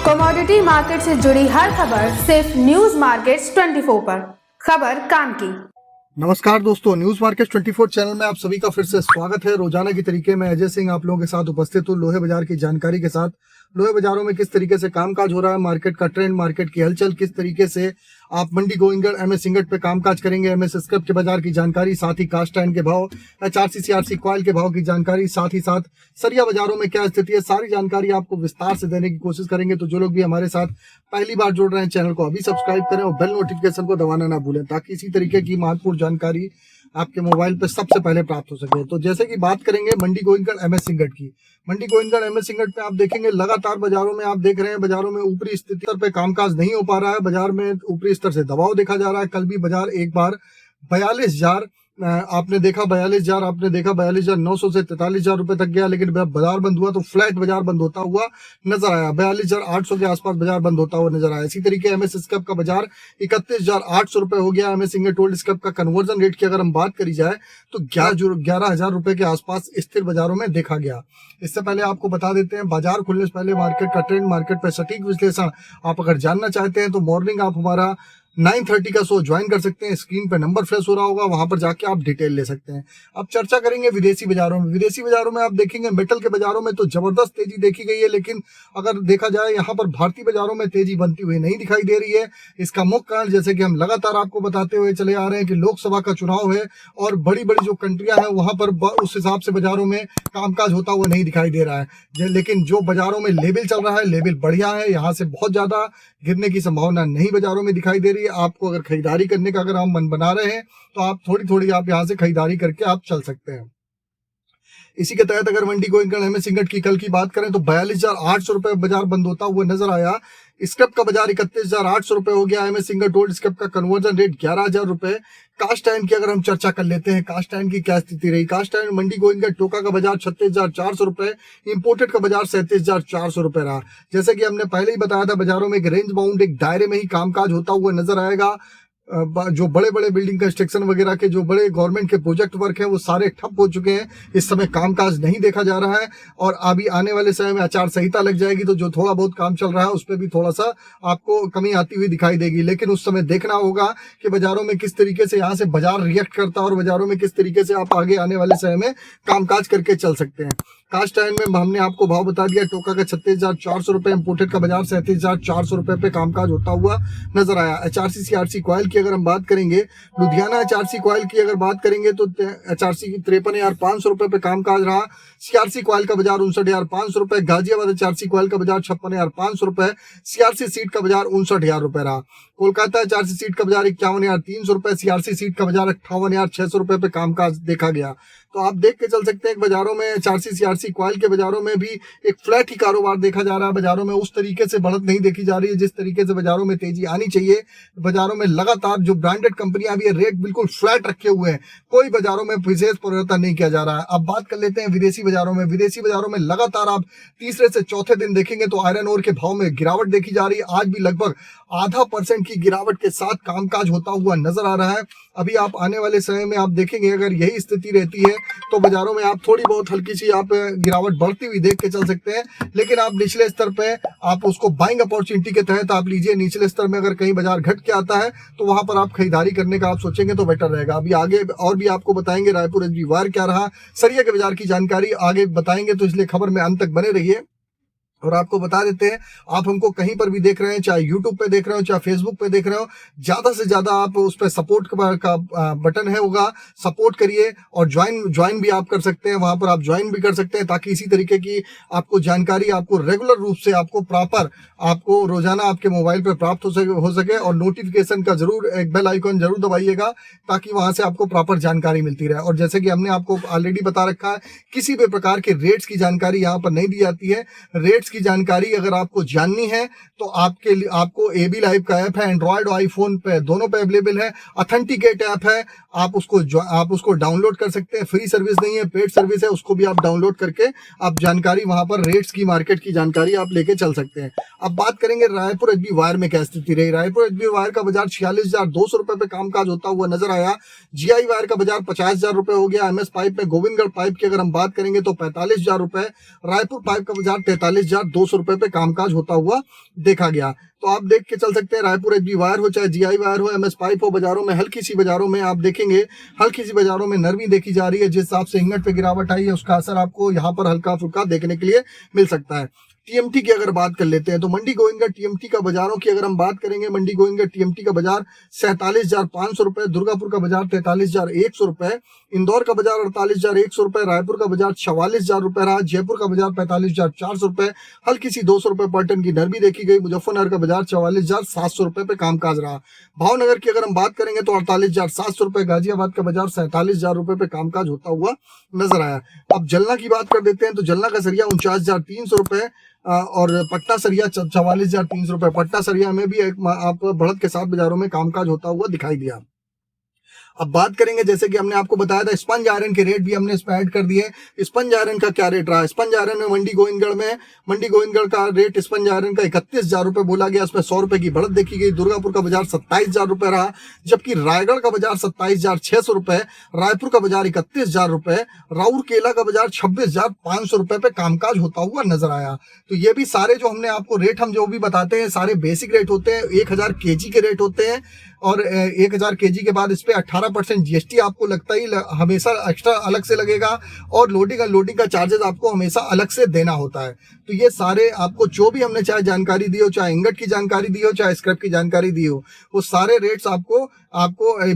Commodity market से जुड़ी हर खबर सिर्फ न्यूज मार्केट्स 24 पर। खबर काम की। नमस्कार दोस्तों, न्यूज मार्केट 24 चैनल में आप सभी का फिर से स्वागत है। रोजाना की तरीके में अजय सिंह आप लोगों के साथ उपस्थित हूँ लोहे बाजार की जानकारी के साथ। लोहे बाजारों में किस तरीके से कामकाज हो रहा है, मार्केट का ट्रेंड, मार्केट की हलचल, किस तरीके से आप मंडी गोविंदगढ़ एमएस सिंगट पे कामकाज करेंगे, एमएस स्क्रैप के बाजार की जानकारी, साथ ही कास्ट आयरन के भाव, एचआरसी सीआरसी कॉइल के भाव की जानकारी, साथ ही साथ सरिया बाजारों में क्या स्थिति है, सारी जानकारी आपको विस्तार से देने की कोशिश करेंगे। तो जो लोग भी हमारे साथ पहली बार जुड़ रहे हैं, चैनल को अभी सब्सक्राइब करें और बेल नोटिफिकेशन को दबाना ना भूलें, ताकि इसी तरीके की महत्वपूर्ण जानकारी आपके मोबाइल पर सबसे पहले प्राप्त हो सके। तो जैसे कि बात करेंगे मंडी गोविंदगढ़ एमएस सिंगट की, मंडी गोविंदगढ़ एमएस सिंगट पे आप देखेंगे लगातार बाजारों में आप देख रहे हैं, बाजारों में ऊपरी स्थिति पे कामकाज नहीं हो पा रहा है, बाजार में ऊपरी स्तर से दबाव देखा जा रहा है। कल भी बाजार एक बार 42,000 आपने देखा 42,900 से 43,000 रुपए तक गया, लेकिन बाजार बंद हुआ तो फ्लैट बाजार बंद होता हुआ नजर आया। 42,800 के आसपास बाजार बंद होता हुआ नजर आया। इसी तरीके एमएस स्क्रैप का बाजार 31,800 रुपए हो गया। एमएस सिंगट ओल्ड स्क्रैप का कन्वर्जन रेट की अगर हम बात करी जाए तो 11,000 रुपए के आसपास स्थिर बाजारों में देखा गया। इससे पहले आपको बता देते हैं, बाजार खुलने से पहले मार्केट का ट्रेंड, मार्केट पर सटीक विश्लेषण आप अगर जानना चाहते हैं तो मॉर्निंग आप हमारा 9:30 का शो ज्वाइन कर सकते हैं। स्क्रीन पे नंबर फ्लैश हो रहा होगा, वहां पर जाके आप डिटेल ले सकते हैं। अब चर्चा करेंगे विदेशी बाजारों में। विदेशी बाजारों में आप देखेंगे मेटल के बाजारों में तो जबरदस्त तेजी देखी गई है, लेकिन अगर देखा जाए यहाँ पर भारतीय बाजारों में तेजी बनती हुई नहीं दिखाई दे रही है। इसका मुख्य कारण, जैसे कि हम लगातार आपको बताते हुए चले आ रहे हैं कि लोकसभा का चुनाव है और बड़ी बड़ी जो कंट्रियां हैं वहां पर उस हिसाब से बाजारों में कामकाज होता हुआ नहीं दिखाई दे रहा है। लेकिन जो बाजारों में लेवल चल रहा है, लेवल बढ़िया है, यहाँ से बहुत ज्यादा गिरने की संभावना नहीं बाजारों में दिखाई दे रही है। आपको अगर खरीदारी करने का अगर आप मन बना रहे हैं तो आप थोड़ी थोड़ी आप यहां से खरीदारी करके आप चल सकते हैं। इसी के तहत अगर मंडी गोविंदगढ़ एमएस सिंगट की कल की बात करें तो 42,800 रुपए बाजार बंद होता हुआ नजर आया। स्क्रैप का बाजार 31,800 रुपए हो गया। एमएस सिंगट ओल्ड स्क्रैप का कन्वर्जन रेट 11,000 रुपए। कास्ट आयरन की अगर हम चर्चा कर लेते हैं, कास्ट आयरन की क्या स्थिति रही। कास्ट आयरन मंडी गोविंदगढ़ टोका का बाजार 36,400 रुपए, इंपोर्टेड का बाजार 37,400 रुपए रहा। जैसे कि हमने पहले ही बताया था, बाजारों में एक रेंज बाउंड एक दायरे में ही कामकाज होता हुआ नजर आएगा। जो बड़े बड़े बिल्डिंग कंस्ट्रक्शन वगैरह के जो बड़े गवर्नमेंट के प्रोजेक्ट वर्क हैं वो सारे ठप हो चुके हैं। इस समय कामकाज नहीं देखा जा रहा है और अभी आने वाले समय में आचार संहिता लग जाएगी तो जो थोड़ा बहुत काम चल रहा है उस पर भी थोड़ा सा आपको कमी आती हुई दिखाई देगी। लेकिन उस समय देखना होगा कि बाजारों में किस तरीके से यहाँ से बाजार रिएक्ट करता है और बाजारों में किस तरीके से आप आगे आने वाले समय में कामकाज करके चल सकते हैं। कास्ट आयरन में हमने आपको भाव बता दिया। टोका का 36,400 रुपए, इंपोर्टेड का बाजार 37,400 रुपए पे कामकाज होता हुआ नजर आया। एचआरसी सीआरसी कॉइल की अगर हम बात करेंगे, लुधियाना एचआरसी कॉइल की अगर बात करेंगे तो एचआरसी की 53,500 रुपए पे कामकाज रहा। सीआरसी कॉइल का बाजार 59,500 रुपए। गाजियाबाद एचआरसी कॉइल का बाजार 56,500 रुपए। सीआरसी सीट का बाजार 59,000 रुपए रहा। कोलकाता एचआरसी सीट का बाजार 51,300 रुपए। सीआरसी सीट का बाजार 58,600 रुपए पे कामकाज देखा गया। तो आप देख के चल सकते हैं बाजारों में एचआरसी सीआरसी कॉइल के बाजारों में भी एक फ्लैट ही कारोबार देखा जा रहा है। बाजारों में उस तरीके से बढ़त नहीं देखी जा रही है जिस तरीके से बाजारों में तेजी आनी चाहिए। बाजारों में लगातार जो ब्रांडेड कंपनियां भी है रेट बिल्कुल फ्लैट रखे हुए हैं, कोई बाजारों में विशेष परिवर्तन नहीं किया जा रहा है। अब बात कर लेते हैं विदेशी बाजारों में। विदेशी बाजारों में लगातार आप तीसरे से चौथे दिन देखेंगे तो आयरन ओर के भाव में गिरावट देखी जा रही है। आज भी लगभग 0.5% की गिरावट के साथ कामकाज होता हुआ नजर आ रहा है। अभी आप आने वाले समय में आप देखेंगे अगर यही स्थिति रहती है तो बाजारों में आप थोड़ी बहुत हल्की सी आप गिरावट बढ़ती हुई देख के चल सकते हैं। लेकिन आप निचले स्तर पे आप उसको बाइंग अपॉर्चुनिटी के तहत आप लीजिए। निचले स्तर में अगर कहीं बाजार घट के आता है तो वहां पर आप खरीदारी करने का आप सोचेंगे तो बेटर रहेगा। अभी आगे और भी आपको बताएंगे रायपुर एसबी वार क्या रहा, सरिया के बाजार की जानकारी आगे बताएंगे, तो इसलिए खबर में अंत तक बने रहिए। और आपको बता देते हैं, आप हमको कहीं पर भी देख रहे हैं, चाहे यूट्यूब पे देख रहे हो, चाहे फेसबुक पे देख रहे हो, ज्यादा से ज्यादा आप उस पर सपोर्ट का बटन है होगा, सपोर्ट करिए और ज्वाइन भी आप कर सकते हैं। वहां पर आप ज्वाइन भी कर सकते हैं ताकि इसी तरीके की आपको जानकारी आपको रेगुलर रूप से आपको प्रॉपर आपको रोजाना आपके मोबाइल पर प्राप्त हो सके। और नोटिफिकेशन का जरूर एक बेल आइकन जरूर दबाइएगा ताकि वहां से आपको प्रॉपर जानकारी मिलती रहे। और जैसे कि हमने आपको ऑलरेडी बता रखा है, किसी भी प्रकार के रेट्स की जानकारी यहाँ पर नहीं दी जाती है। रेट्स की जानकारी अगर आपको जाननी है तो आपके लिए आपको एबी लाइव का ऐप है, एंड्रॉयड और आईफोन पे दोनों पे अवेलेबल है। ऑथेंटिकेट ऐप है, आप उसको डाउनलोड कर सकते हैं। फ्री सर्विस नहीं है, पेड सर्विस है, उसको भी आप डाउनलोड करके आप जानकारी वहां पर रेट्स की, मार्केट की जानकारी आप लेके चल सकते हैं। अब बात करेंगे रायपुर एसबी वायर में क्या स्थिति रही। रायपुर एसबी वायर का बाजार 46,200 रुपए पे कामकाज होता हुआ नजर आया। जीआई वायर का बाजार 50,000 रुपए हो गया। एमएस पाइप में गोविंदगढ़ पाइप की अगर हम बात करेंगे तो 45,000 रुपए। रायपुर पाइप का बाजार 43,000 48,200 रुपए पे कामकाज होता हुआ देखा गया। तो आप देख के चल सकते हैं, रायपुर एचबी वायर हो चाहे जीआई वायर हो, एमएस पाइप हो, बाजारों में हल्की सी बाजारों में आप देखेंगे हल्की सी बाजारों में नरमी देखी जा रही है। जिस हिसाब से इंगट पे गिरावट आई है उसका असर आपको यहाँ पर हल्का फुल्का देखने के लिए मिल सकता है। टीएमटी की अगर बात कर लेते हैं तो मंडी गोविंदगढ़ टीएमटी का बाजारों की अगर हम बात करेंगे, मंडी गोविंदगढ़ टीएमटी का बाजार 47,500 रुपए, दुर्गापुर का बाजार 43,100 रुपए, इंदौर का बाजार 48,100 रुपए, रायपुर का बाजार 44,000 रुपए रहा, जयपुर का बाजार 45,400 रुपए, हल्की सी 200 रुपए पर टन की नरमी देखी गई, मुजफ्फरनगर का बाजार 44,700 रुपए पे कामकाज रहा। भावनगर की अगर हम बात करेंगे तो 48,700 रुपए, गाजियाबाद का बाजार 47,000 रुपए पे कामकाज होता हुआ नजर आया। अब जलना की बात कर देते हैं तो जलना का सरिया 49,300 रुपए और पटना सरिया 44,300 रुपए। पटना सरिया में भी एक आप बढ़त के साथ बाजारों में कामकाज होता हुआ दिखाई दिया। अब बात करेंगे, जैसे कि हमने आपको बताया था स्पंज आयरन के रेट भी हमने इस पर ऐड कर दिए। स्पंज आयरन का क्या रेट रहा? स्पंज आयरन में मंडी गोविंदगढ़ का रेट स्पंज आयरन का 31,000 रुपए बोला गया, इसमें 100 रुपए की बढ़त देखी गई। दुर्गापुर का बाजार 27,000 रुपए रहा, जबकि रायगढ़ का बाजार 27,600 रुपए, रायपुर का बाजार 31,000 रुपए, राउरकेला का बाजार 26,500 रुपए पे कामकाज होता हुआ नजर आया। तो ये भी सारे जो हमने आपको रेट हम जो भी बताते हैं सारे बेसिक रेट होते हैं, 1,000 केजी के रेट होते हैं और 1,000 केजी के बाद इस पे 18% जीएसटी आपको लगता ही हमेशा एक्स्ट्रा अलग से लगेगा और लोडिंग का चार्जेस आपको हमेशा अलग से देना होता है। तो ये सारे आपको जो भी हमने चाहे जानकारी दी हो, चाहे इंगट की जानकारी दी हो, चाहे स्क्रैप की जानकारी दी हो, वो सारे रेट्स आपको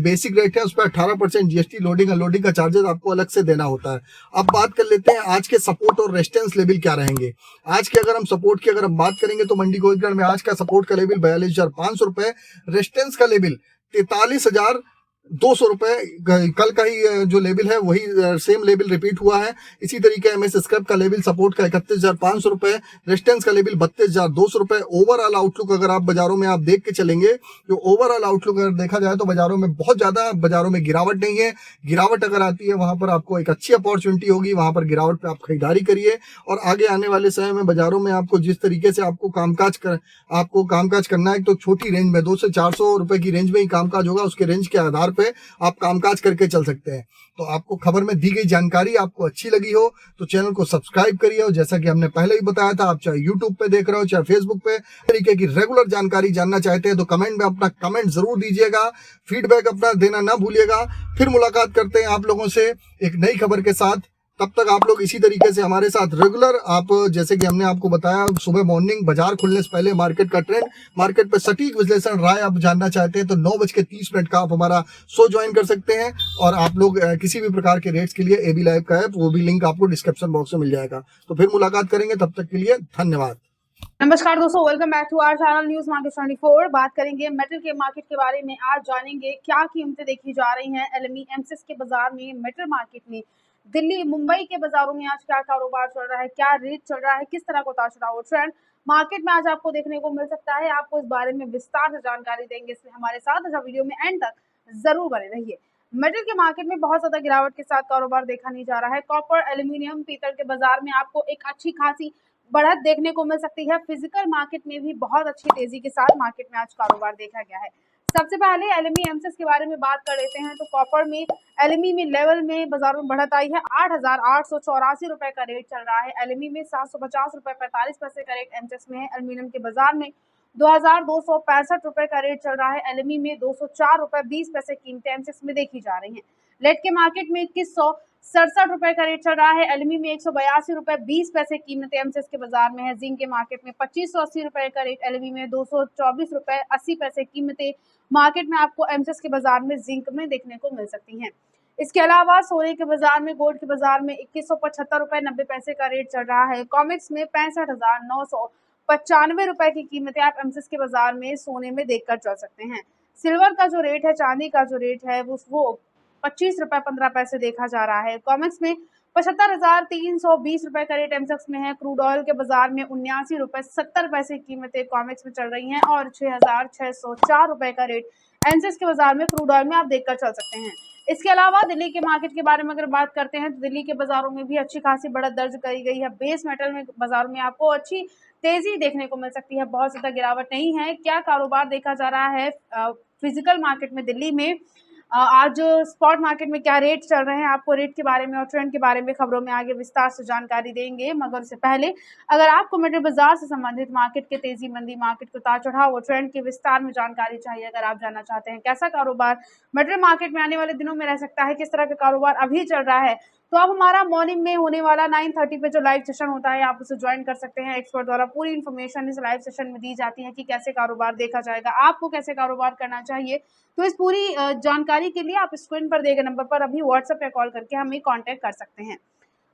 बेसिक रेट है, उस पर 18% जीएसटी लोडिंग का चार्जेस आपको अलग से देना होता है। अब बात कर लेते हैं आज के सपोर्ट और रेजिस्टेंस लेवल क्या रहेंगे। आज के अगर हम सपोर्ट की अगर हम बात करेंगे तो मंडी गोविंदगढ़ में आज का सपोर्ट का लेवल 42,500 रुपए, रेजिस्टेंस का लेवल 43,200 रुपए। कल का ही जो लेवल है वही सेम लेवल रिपीट हुआ है। इसी तरीके एमएस स्क्रैप का लेवल सपोर्ट का 31,500 रुपए, रेजिस्टेंस का लेवल 32,200 रुपए। ओवरऑल आउटलुक अगर आप बाजारों में आप देख के चलेंगे, जो ओवरऑल आउटलुक अगर देखा जाए तो बाजारों में बहुत ज्यादा बाजारों में गिरावट नहीं है। गिरावट अगर आती है वहां पर आपको एक अच्छी अपॉर्चुनिटी होगी, वहां पर गिरावट पे आप खरीदारी करिए और आगे आने वाले समय में बाजारों में आपको जिस तरीके से आपको कामकाज करना है तो छोटी रेंज में 200 से 400 रुपए की रेंज में ही कामकाज होगा। उसके रेंज के आधार पे आप कामकाज करके चल सकते हैं। तो आपको खबर में दी गई जानकारी आपको अच्छी लगी हो तो चैनल को सब्सक्राइब करिए और जैसा कि हमने पहले ही बताया था, आप चाहे यूट्यूब पे देख रहे हो चाहे फेसबुक पे तरीके की रेगुलर जानकारी जानना चाहते हैं तो कमेंट में अपना कमेंट जरूर दीजिएगा, फीडबैक अपना देना ना भूलिएगा। फिर मुलाकात करते हैं आप लोगों से एक नई खबर के साथ। तब तक आप लोग इसी तरीके से हमारे साथ रेगुलर आप जैसे कि हमने आपको बताया सुबह मॉर्निंग बाजार खुलने से पहले मार्केट का ट्रेंड, मार्केट पर सटीक विश्लेषण राय आप जानना चाहते हैं तो 9:30 का आप हमारा शो ज्वाइन कर सकते हैं। और आप लोग किसी भी प्रकार के रेट्स के लिए एबी लाइव का ऐप, वो भी लिंक आपको डिस्क्रिप्शन बॉक्स में मिल जाएगा। तो फिर मुलाकात करेंगे, तब तक के लिए धन्यवाद। नमस्कार दोस्तों, welcome back to our channel news market 24। बात करेंगे मेटल के मार्केट के बारे में। आज जानेंगे क्या कीमतें देखी जा रही हैं एलएमई एमसीएक्स के बाजार में, मेटल मार्केट में। दिल्ली मुंबई के बाजारों में आज क्या कारोबार चल रहा है, क्या रेट चल रहा है, किस तरह का उतार चढ़ाव ट्रेंड मार्केट में आज आपको देखने को मिल सकता है। आपको इस बारे में विस्तार से जानकारी देंगे, इसलिए हमारे साथ वीडियो में एंड तक जरूर बने रहिए। मेटल के मार्केट में बहुत ज्यादा गिरावट के साथ कारोबार देखा नहीं जा रहा है। कॉपर, एल्यूमिनियम, पीतल के बाजार में आपको एक अच्छी खासी बढ़त देखने को मिल सकती है। फिजिकल मार्केट में भी बहुत अच्छी तेजी के साथ मार्केट में आज कारोबार देखा गया है। सबसे पहले एलएमई एमसीएक्स के बारे में बात कर लेते हैं तो कॉपर में एलएमई में लेवल में बाजार में बढ़त आई है। 8,884 रुपए का रेट चल रहा है। एलएमई में 750 रुपए 45 पैसे का रेट एमसीएक्स में है। एल्यूमिनियम के बाजार में 2,265 रुपए का रेट चल रहा है। एलएमई में 204 रुपए 20 पैसे कीमतें एमसीएक्स में देखी जा रही है। लेड के मार्केट में 2167 रुपए का रेट चल रहा है। एलएमई में 182 रुपए 20 पैसे कीमतें एमसीएक्स के बाजार में है। जिंक के मार्केट में 2580 रुपए का रेट, एलएमई में 224 रुपए 80 पैसे कीमतें मार्केट में आपको एमसीएक्स के बाजार में जिंक में देखने को मिल सकती हैं। इसके अलावा सोने के बाजार में, गोल्ड के बाजार में 2175 रुपए 90 पैसे का रेट चल रहा है। कॉमेक्स में 65,995 रुपए की कीमतें आप एमसीएक्स के बाजार में सोने में देखकर चल सकते हैं। सिल्वर का जो रेट है, चांदी का जो रेट है वो 25 रुपए 15 पैसे देखा जा रहा है। कॉमेक्स में 75,320 रुपए का रेट एमसीएक्स में है। क्रूड ऑयल के बाजार में 79 रुपए 70 पैसे कीमतें कॉमेक्स में चल रही हैं और 6,604 रुपए का रेट एमसीएक्स के बाजार में क्रूड ऑयल में आप देखकर चल सकते हैं। इसके अलावा दिल्ली के मार्केट के बारे में अगर बात करते हैं तो दिल्ली के बाजारों में भी अच्छी खासी बढ़त दर्ज करी गई है। बेस मेटल में बाजारों में आपको अच्छी तेजी देखने को मिल सकती है, बहुत ज्यादा गिरावट नहीं है। क्या कारोबार देखा जा रहा है फिजिकल मार्केट में दिल्ली में? आज स्पॉट मार्केट में क्या रेट चल रहे हैं, आपको रेट के बारे में और ट्रेंड के बारे में खबरों में आगे विस्तार से जानकारी देंगे। मगर उससे पहले अगर आपको मेटल बाजार से संबंधित मार्केट के तेजी मंदी, मार्केट के उतार चढ़ाव और ट्रेंड के विस्तार में जानकारी चाहिए, अगर आप जानना चाहते हैं कैसा कारोबार मेटल मार्केट में आने वाले दिनों में रह सकता है, किस तरह का कारोबार अभी चल रहा है, तो आप हमारा मॉर्निंग में होने वाला 9:30 पे जो लाइव सेशन होता है, आप उसे ज्वाइन कर सकते हैं। एक्सपर्ट द्वारा पूरी इन्फॉर्मेशन इस लाइव सेशन में दी जाती है कि कैसे कारोबार देखा जाएगा, आपको कैसे कारोबार करना चाहिए। तो इस पूरी जानकारी के लिए आप स्क्रीन पर दिए गए नंबर पर अभी व्हाट्सएप या कॉल करके हमें कांटेक्ट कर सकते हैं।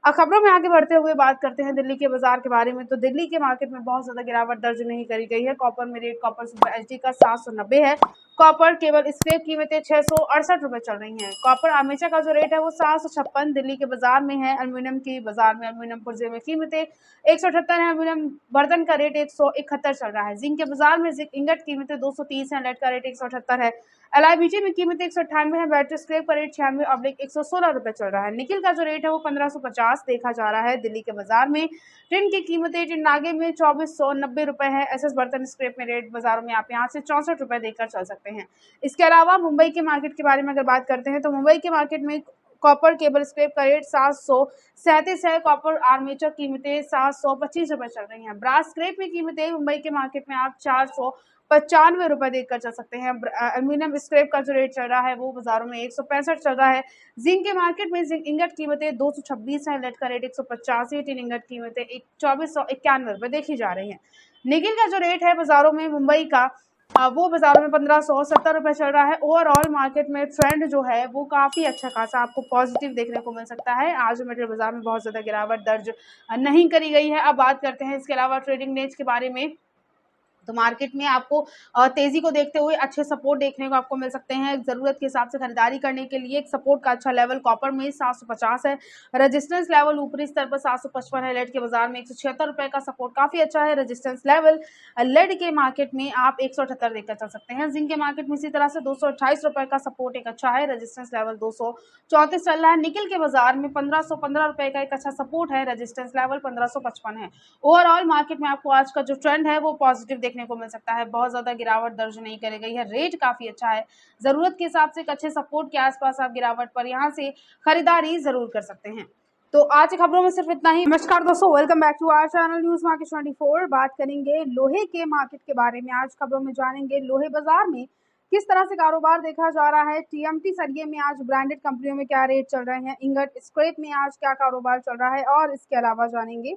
खबरों में आगे बढ़ते हुए बात करते हैं दिल्ली के बाजार के बारे में। तो दिल्ली के मार्केट में बहुत ज्यादा गिरावट दर्ज नहीं करी गई है। कॉपर में रेट कॉपर सुपर एचडी का 790 है। कॉपर केवल स्क्रैप कीमतें 668 रुपए चल रही हैं। कॉपर आर्मेचर का जो रेट है वो 756 दिल्ली के बाजार में है। एल्यूमिनियम की बाजार में एल्यूमिनियम पुर्जे में कीमतें 178 है। एल्यूमिनियम बर्तन का रेट 171 चल रहा है। जिंक के बाजार में जिंक इंगट कीमतें 230 है। लेड का रेट 178 है। LIBG में कीमतें 198 है। बैटरी स्क्रैप का रेट 96/116 रुपए चल रहा है। निकिल का जो रेट है वो 1550 देखा जा रहा है दिल्ली के बाजार में। टिन की कीमतें टिन नागे में 2490 रुपए है। SS बर्तन स्क्रैप में रेट बाजारों में आप यहाँ से 64 रुपए देकर चल सकते हैं। इसके अलावा मुंबई के मार्केट के बारे में अगर बात करते हैं तो मुंबई के मार्केट में कॉपर केबल स्क्रैप का रेट 737 है। कॉपर आर्मेचर कीमतें 725 रुपए चल रही हैं। ब्रास स्क्रैप में कीमतें मुंबई के मार्केट में आप 495 रुपए देकर चल सकते हैं। एल्यूमिनियम स्क्रैप का जो रेट चल रहा है वो बाजारों में 165 चल रहा है। जिंक के मार्केट में जिंक इंगट कीमतें 226 है। लेड का रेट 185 है। टिन इंगट कीमतें 2491 रुपए देखी जा रही है। निकिल का जो रेट है बाजारों में मुंबई का वो बाजारों में 1570 रुपए चल रहा है। ओवरऑल मार्केट में ट्रेंड जो है वो काफी अच्छा खासा आपको पॉजिटिव देखने को मिल सकता है। आज मेटल बाजार में बहुत ज्यादा गिरावट दर्ज नहीं करी गई है। अब बात करते हैं इसके अलावा ट्रेडिंग नेच के बारे में। तो मार्केट में आपको तेजी को देखते हुए अच्छे सपोर्ट देखने को आपको मिल सकते हैं। जरूरत के हिसाब से खरीदारी करने के लिए एक सपोर्ट का अच्छा लेवल कॉपर में 750 है। रेजिस्टेंस लेवल ऊपरी स्तर पर 755 है। लेड के बाजार में 176 रुपए का सपोर्ट काफी अच्छा है। रेजिस्टेंस लेवल लेड के मार्केट में आप 178 देखकर चल सकते हैं। जिंक के मार्केट में इसी तरह से 228 रुपए का सपोर्ट एक अच्छा है। रेजिस्टेंस लेवल 234 चल रहा है। निकिल के बाजार में 1515 रुपए का एक अच्छा सपोर्ट है। रेजिस्टेंस लेवल 1555 है। ओवरऑल मार्केट में आपको आज का जो ट्रेंड है वो पॉजिटिव देखने को मिल सकता है। बहुत ज्यादा गिरावट दर्ज नहीं करी गई है। रेट काफी अच्छा है। जरूरत के हिसाब से एक अच्छे सपोर्ट के आसपास आप गिरावट पर यहाँ से खरीदारी जरूर कर सकते हैं। तो आज की खबरों में सिर्फ इतना ही। नमस्कार दोस्तों, welcome back to our channel news market 24। बात करेंगे लोहे के मार्केट के बारे में। आज खबरों में जानेंगे लोहे बाजार में किस तरह से कारोबार देखा जा रहा है। TMT सरिये में आज ब्रांडेड कंपनियों में क्या रेट चल रहे हैं। इंगट स्क्रैप में आज क्या कारोबार चल रहा है और इसके अलावा जानेंगे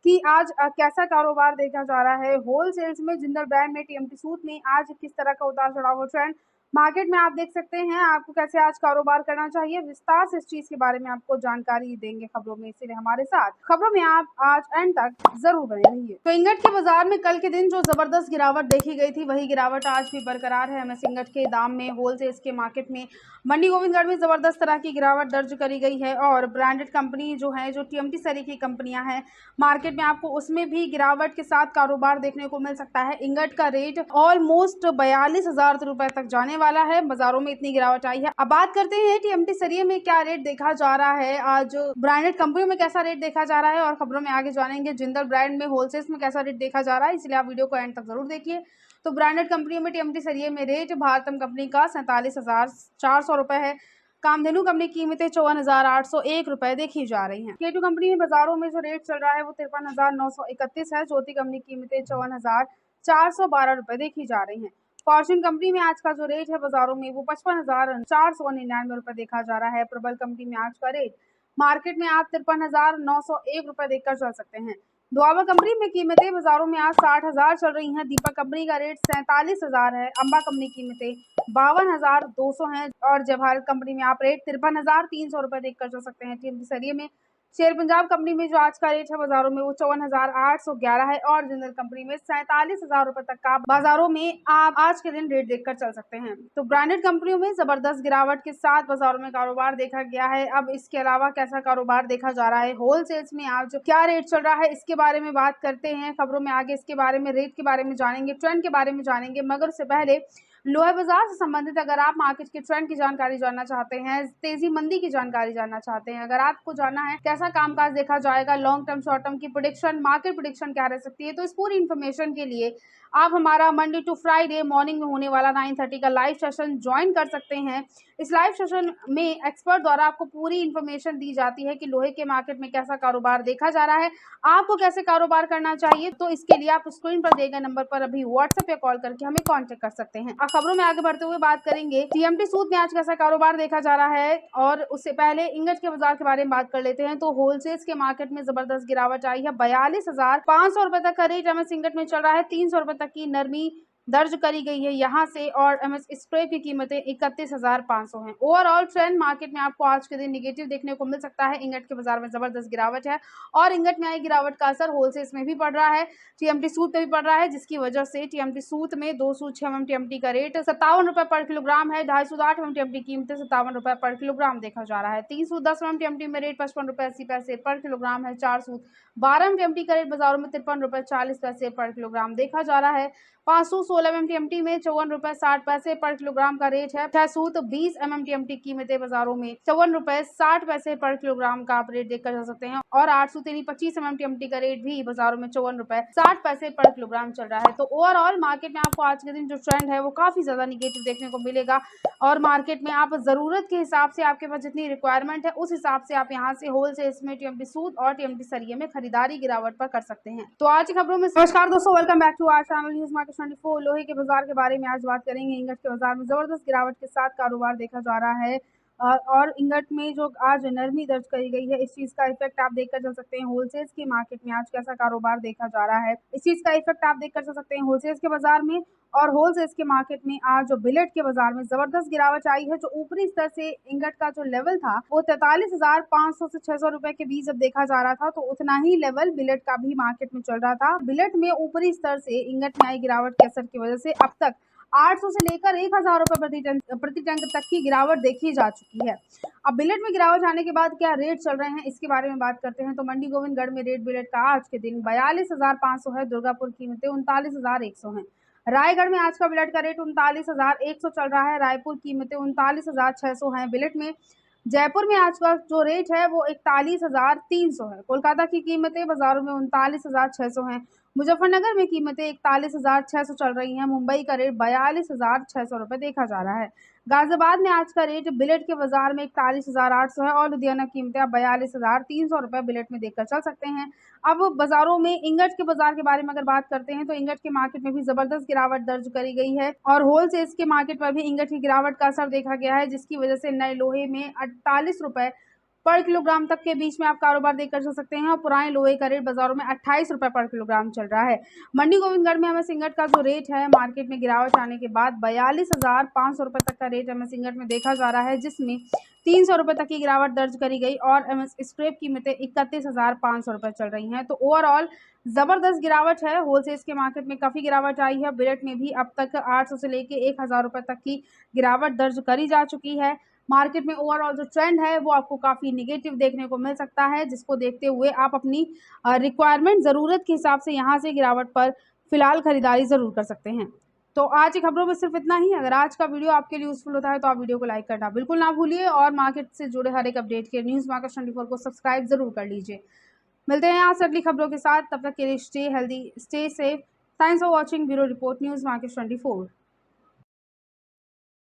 कि आज कैसा कारोबार देखा जा रहा है। होलसेल्स में जिंदल ब्रांड में TMT सूत में आज किस तरह का उतार चढ़ाव ट्रेंड मार्केट में आप देख सकते हैं। आपको कैसे आज कारोबार करना चाहिए, विस्तार से इस चीज के बारे में आपको जानकारी देंगे खबरों में, इसलिए हमारे साथ खबरों में आप आज एंड तक जरूर बने रहिए। तो इंगट के बाजार में कल के दिन जो जबरदस्त गिरावट देखी गई थी वही गिरावट आज भी बरकरार है। MS इंगट के दाम में होलसेल्स के मार्केट में मंडी गोविंदगढ़ में जबरदस्त तरह की गिरावट दर्ज करी गई है। और ब्रांडेड कंपनी जो है, जो TMT सरी की कंपनियां हैं मार्केट में, आपको उसमें भी गिरावट के साथ कारोबार देखने को मिल सकता है। इंगट का रेट ऑलमोस्ट 42,000 रुपए तक जाने वाला है। बाजारों में इतनी गिरावट आई है। अब बात करते हैं TMT सरिये में क्या रेट देखा जा रहा है, आज ब्रांडेड कंपनियों में कैसा रेट देखा जा रहा है और खबरों में आगे जानेंगे जिंदल ब्रांड में होलसेल्स में कैसा रेट देखा जा रहा है, इसलिए आप वीडियो को एंड तक जरूर देखिए। तो ब्रांडेड कंपनियों में TMT सरिये में रेट भारतम कंपनी का 47,400 रुपए है। कामधेनु कंपनी की कीमतें 54,801 रुपए देखी जा रही हैं। K2 कंपनी में बाजारों में जो रेट चल रहा है वो 53,931 है। ज्योति कंपनी की कीमतें 54,412 रुपए देखी जा रही हैं। फॉर्च्यून कंपनी में आज का जो रेट है बाजारों में वो 55,499 रुपए देखा जा रहा है। प्रबल कंपनी में आज का रेट मार्केट में आप 53,901 रुपए देखकर चल सकते हैं। दुआबा कंपनी में कीमतें बाजारों में आज 60,000 चल रही हैं। दीपक कंपनी का रेट 47,000 है। अंबा कंपनी की कीमतें 52,200 हैं। और जय भारत कंपनी में आप रेट 53,300 रुपए देखकर चल सकते हैं। TMT सरिये में शेर पंजाब कंपनी में जो आज का रेट है बाजारों में वो 54,811 है। और जिंदल कंपनी में 47,000 रुपए तक का बाजारों में आप आज के दिन रेट देखकर चल सकते हैं। तो ब्रांडेड कंपनियों में जबरदस्त गिरावट के साथ बाजारों में कारोबार देखा गया है। अब इसके अलावा कैसा कारोबार देखा जा रहा है, होलसेल्स में आज क्या रेट चल रहा है, इसके बारे में बात करते हैं खबरों में आगे। इसके बारे में रेट के बारे में जानेंगे, ट्रेंड के बारे में जानेंगे, मगर उससे पहले लोहे बाजार से संबंधित अगर आप मार्केट के ट्रेंड की जानकारी जानना चाहते हैं, तेजी मंदी की जानकारी जानना चाहते हैं, अगर आपको जानना है कैसा कामकाज देखा जाएगा, लॉन्ग टर्म शॉर्ट टर्म की प्रेडिक्शन, मार्केट प्रेडिक्शन क्या रह सकती है, तो इस पूरी इन्फॉर्मेशन के लिए आप हमारा मंडे टू फ्राइडे मॉर्निंग में होने वाला 9:30 का लाइव सेशन ज्वाइन कर सकते हैं। इस लाइव सेशन में एक्सपर्ट द्वारा आपको पूरी इन्फॉर्मेशन दी जाती है कि लोहे के मार्केट में कैसा कारोबार देखा जा रहा है, आपको कैसे कारोबार करना चाहिए। तो इसके लिए आप स्क्रीन पर दिए गए नंबर पर अभी व्हाट्सएप या कॉल करके हमें कांटेक्ट कर सकते हैं। अब खबरों में आगे बढ़ते हुए बात करेंगे टीएमटी सूद में आज कैसा कारोबार देखा जा रहा है, और उससे पहले इंगट के बाजार के बारे में बात कर लेते हैं। तो होलसेल्स के मार्केट में जबरदस्त गिरावट आई है। 42,500 रुपए तक का रेट एमएस इंगट में चल रहा है। 300 रुपए तक की नरमी दर्ज करी गई है यहाँ से, और एमएस स्क्रैप की कीमतें 31,500 हैं। ओवरऑल ट्रेंड मार्केट में आपको आज के दिन नेगेटिव देखने को मिल सकता है। इंगट के बाजार में जबरदस्त गिरावट है, और इंगट में आई गिरावट का असर होलसेल्स में भी पड़ रहा है, टीएमटी सूद पे भी पड़ रहा है, जिसकी वजह से टीएमटी सूद में 206 mm टीएमटी का रेट 57 रुपए पर किलोग्राम है। 208 mm टीएमटी कीमतें 57 रुपए पर किलोग्राम देखा जा रहा है। 310 mm टीएमटी में रेट 55 रुपए 80 पैसे पर किलोग्राम है। 412 mm टीएमटी का रेट बाजारों में 53 रुपए 40 पैसे पर किलोग्राम देखा जा रहा है। 516 mm टीएमटी में 54 रुपए 60 पैसे पर किलोग्राम का रेट है। 620 mm टीएमटी कीमतें बाजारों में 54 रुपए 60 पैसे पर किलोग्राम का आप रेट देखकर जा सकते हैं, और 825 mm टीएमटी का रेट भी बाजारों में 54 रुपए 60 पैसे पर किलोग्राम चल रहा है। तो ओवरऑल मार्केट में आपको आज के दिन जो ट्रेंड है वो काफी ज्यादा निगेटिव देखने को मिलेगा, और मार्केट में आप जरूरत के हिसाब से, आपके पास जितनी रिक्वायरमेंट है उस हिसाब से आप यहाँ से होलसेल्स में टीएमटी सूद और टीएमटी सरिये में खरीदारी गिरावट पर कर सकते हैं। तो आज की खबरों में नमस्कार दोस्तों, welcome back to our channel news market 24। लोहे के बाजार के बारे में आज बात करेंगे। इंगट के बाजार में जबरदस्त गिरावट के साथ कारोबार देखा जा रहा है, और इंगट में जो आज नरमी दर्ज करी गई है, इस चीज का इफेक्ट आप देखकर चल सकते हैं। होलसेल्स की मार्केट में आज कैसा कारोबार देखा जा रहा है, इस चीज का इफेक्ट आप देखकर चल सकते हैं होलसेल्स के बाजार में। और होलसेल्स के मार्केट में आज जो बिलेट के बाजार में जबरदस्त गिरावट आई है। जो ऊपरी स्तर से इंगट का जो लेवल था वो 43,500 से 600 रुपए के बीच जब देखा जा रहा था, तो उतना ही लेवल बिलेट का भी मार्केट में चल रहा था। बिलेट में ऊपरी स्तर से इंगट में आई गिरावट के असर की वजह से अब तक 800 से लेकर 1,000 रुपए प्रति टन तक की गिरावट देखी जा चुकी है। अब बिलेट में गिरावट आने के बाद क्या रेट चल रहे हैं, इसके बारे में बात करते हैं। तो मंडी गोविंदगढ़ में रेट बिलेट का आज के दिन 42,500 है। दुर्गापुर कीमतें 39,100 है। रायगढ़ में आज का बिलेट का रेट 39,100 चल रहा है। रायपुर कीमतें 39,600 है बिलेट में। जयपुर में आज का जो रेट है वो 41,300 है। कोलकाता की कीमतें बाजारों में 39,600 है। मुजफ्फरनगर में कीमतें 41,600 चल रही हैं। मुंबई का रेट 42,600 रुपए देखा जा रहा है। गाजियाबाद में आज का रेट बिलेट के बाजार में 41,800 है, और लुधियाना कीमतें आप 42,300 रुपए बिलेट में देखकर चल सकते हैं। अब बाजारों में इंगट के बाजार के बारे में अगर बात करते हैं, तो इंगट के मार्केट में भी जबरदस्त गिरावट दर्ज करी गई है, और होलसेल्स के मार्केट पर भी इंगट की गिरावट का असर देखा गया है, जिसकी वजह से नए लोहे में 48 रुपए पर किलोग्राम तक के बीच में आप कारोबार देखकर चल सकते हैं, और पुराने लोहे का रेट बाजारों में 28 रुपए पर किलोग्राम चल रहा है। मंडी गोविंदगढ़ में एमएस इंगट का जो रेट है मार्केट में गिरावट आने के बाद 42,500 रुपए तक का रेट एमएस इंगट में देखा जा रहा है, जिसमें 300 रुपए तक की गिरावट दर्ज करी गई, और एमएस स्क्रैप कीमतें 31,500 रुपए चल रही हैं। तो ओवरऑल जबरदस्त गिरावट है। होलसेल्स के मार्केट में काफी गिरावट आई है। बिलेट में भी अब तक 800 से लेके 1,000 रुपए तक की गिरावट दर्ज करी जा चुकी है। मार्केट में ओवरऑल जो ट्रेंड है वो आपको काफ़ी नेगेटिव देखने को मिल सकता है, जिसको देखते हुए आप अपनी रिक्वायरमेंट ज़रूरत के हिसाब से यहाँ से गिरावट पर फिलहाल खरीदारी ज़रूर कर सकते हैं। तो आज की खबरों में सिर्फ इतना ही। अगर आज का वीडियो आपके लिए यूजफुल होता है तो आप वीडियो को लाइक करना बिल्कुल ना भूलिए, और मार्केट से जुड़े हर एक अपडेट के न्यूज़ मार्केट 24 को सब्सक्राइब जरूर कर लीजिए। मिलते हैं यहाँ से अगली खबरों के साथ, तब तक के लिए stay healthy, stay safe. Thanks for watching bureau report news market 24।